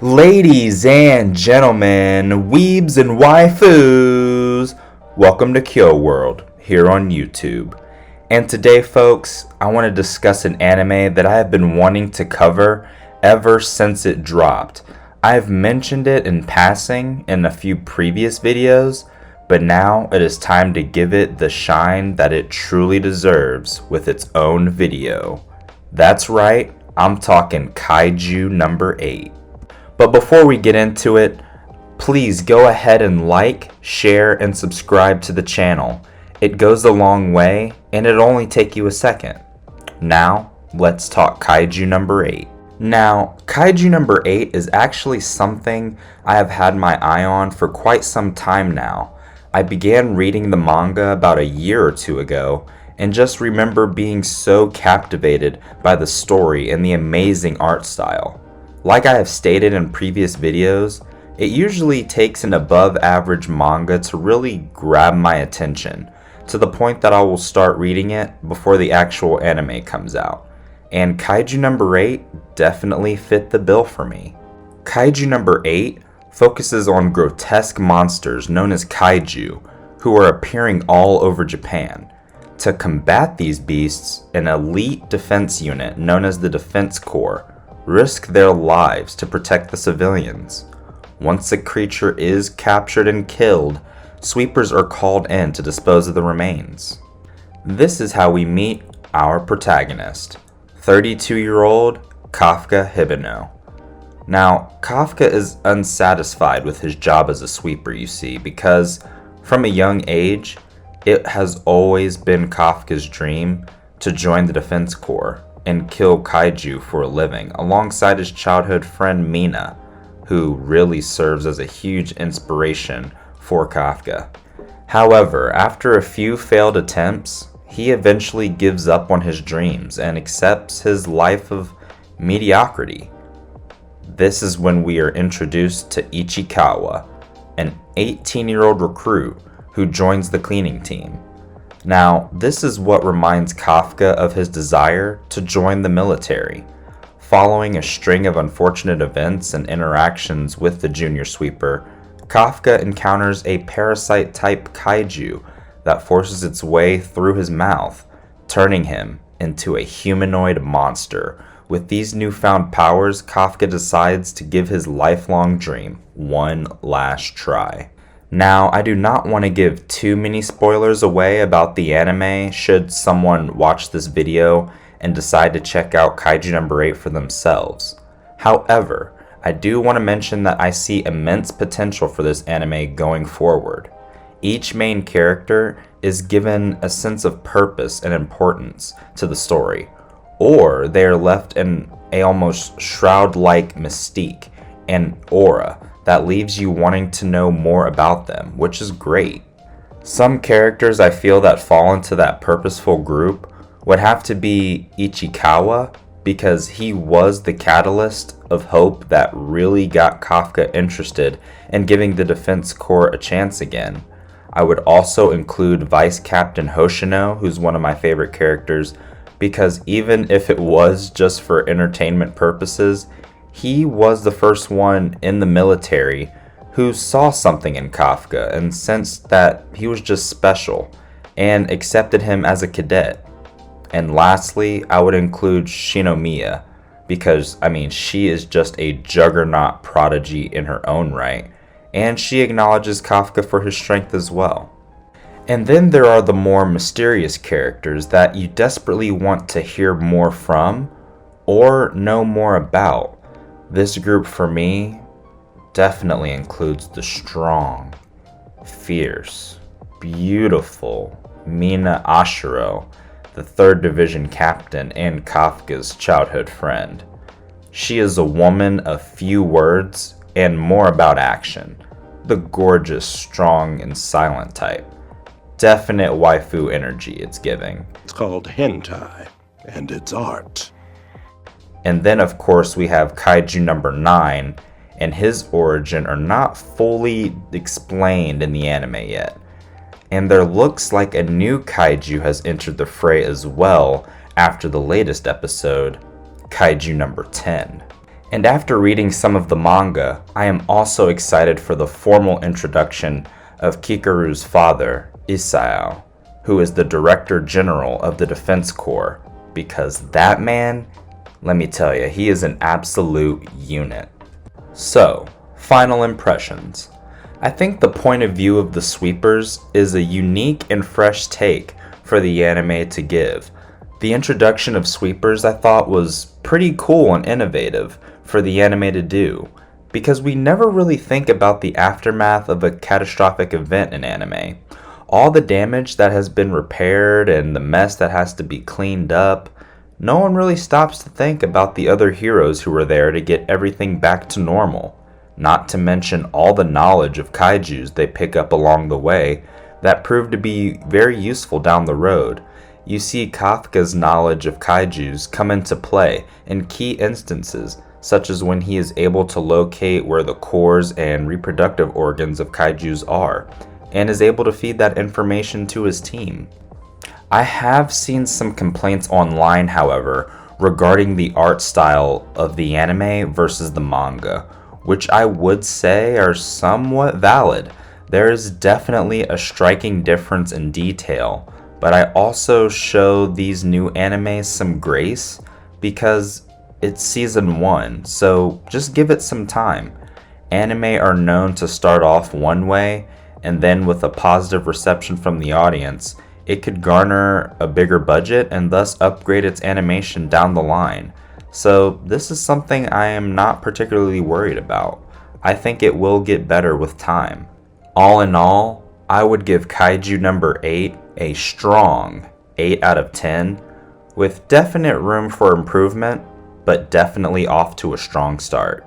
Ladies and gentlemen, weebs and waifus, welcome to Kyo World here on YouTube. And today, folks, I want to discuss an anime that I have been wanting to cover ever since it dropped. I've mentioned it in passing in a few previous videos, but now it is time to give it the shine that it truly deserves with its own video. That's right, I'm talking Kaiju No. 8. But before we get into it, please go ahead and like, share, and subscribe to the channel. It goes a long way, and it'll only take you a second. Now, let's talk Kaiju No. 8. Now, Kaiju No. 8 is actually something I have had my eye on for quite some time now. I began reading the manga about a year or two ago, and just remember being so captivated by the story and the amazing art style. Like I have stated in previous videos, it usually takes an above average manga to really grab my attention, to the point that I will start reading it before the actual anime comes out. And Kaiju No. 8 definitely fit the bill for me. Kaiju No. 8 focuses on grotesque monsters known as kaiju, who are appearing all over Japan. To combat these beasts, an elite defense unit known as the Defense Corps risk their lives to protect the civilians. Once a creature is captured and killed, sweepers are called in to dispose of the remains. This is how we meet our protagonist, 32-year-old Kafka Hibino. Now, Kafka is unsatisfied with his job as a sweeper, you see, because from a young age, it has always been Kafka's dream to join the Defense Corps and kill kaiju for a living, alongside his childhood friend Mina, who really serves as a huge inspiration for Kafka. However, after a few failed attempts, he eventually gives up on his dreams and accepts his life of mediocrity. This is when we are introduced to Ichikawa, an 18-year-old recruit who joins the cleaning team. Now, this is what reminds Kafka of his desire to join the military. Following a string of unfortunate events and interactions with the junior sweeper, Kafka encounters a parasite-type kaiju that forces its way through his mouth, turning him into a humanoid monster. With these newfound powers, Kafka decides to give his lifelong dream one last try. Now, I do not want to give too many spoilers away about the anime should someone watch this video and decide to check out Kaiju No. 8 for themselves. However, I do want to mention that I see immense potential for this anime going forward. Each main character is given a sense of purpose and importance to the story, or they are left in a almost shroud-like mystique and aura that leaves you wanting to know more about them, which is great. Some characters I feel that fall into that purposeful group would have to be Ichikawa, because he was the catalyst of hope that really got Kafka interested in giving the Defense Corps a chance again. I would also include Vice Captain Hoshino, who's one of my favorite characters, because even if it was just for entertainment purposes, he was the first one in the military who saw something in Kafka and sensed that he was just special and accepted him as a cadet. And lastly, I would include Shinomiya, because, she is just a juggernaut prodigy in her own right, and she acknowledges Kafka for his strength as well. And then there are the more mysterious characters that you desperately want to hear more from or know more about. This group for me definitely includes the strong, fierce, beautiful Mina Ashiro, the 3rd Division captain and Kafka's childhood friend. She is a woman of few words and more about action, the gorgeous, strong, and silent type. Definite waifu energy it's giving. It's called hentai, and it's art. And then of course we have Kaiju No. 9, and his origin are not fully explained in the anime yet. And there looks like a new kaiju has entered the fray as well after the latest episode, Kaiju No. 10. And after reading some of the manga, I am also excited for the formal introduction of Kikaru's father, Isao, who is the Director General of the Defense Corps, because that man, let me tell you, he is an absolute unit. So, final impressions. I think the point of view of the Sweepers is a unique and fresh take for the anime to give. The introduction of Sweepers I thought was pretty cool and innovative for the anime to do, because we never really think about the aftermath of a catastrophic event in anime. All the damage that has been repaired and the mess that has to be cleaned up, no one really stops to think about the other heroes who are there to get everything back to normal. Not to mention all the knowledge of kaijus they pick up along the way that prove to be very useful down the road. You see Kafka's knowledge of kaijus come into play in key instances, such as when he is able to locate where the cores and reproductive organs of kaijus are, and is able to feed that information to his team. I have seen some complaints online, however, regarding the art style of the anime versus the manga, which I would say are somewhat valid. There is definitely a striking difference in detail, but I also show these new animes some grace because it's season 1, so just give it some time. Anime are known to start off one way, and then with a positive reception from the audience, it could garner a bigger budget and thus upgrade its animation down the line. So this is something I am not particularly worried about. I think it will get better with time. All in all, I would give Kaiju No. 8 a strong 8 out of 10, with definite room for improvement, but definitely off to a strong start.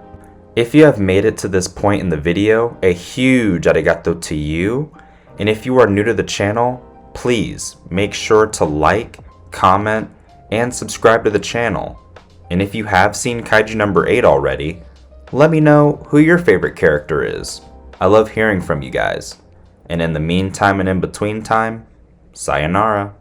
If you have made it to this point in the video, a huge arigato to you, and if you are new to the channel, please make sure to like, comment, and subscribe to the channel. And if you have seen Kaiju No. 8 already, let me know who your favorite character is. I love hearing from you guys. And in the meantime and in between time, sayonara.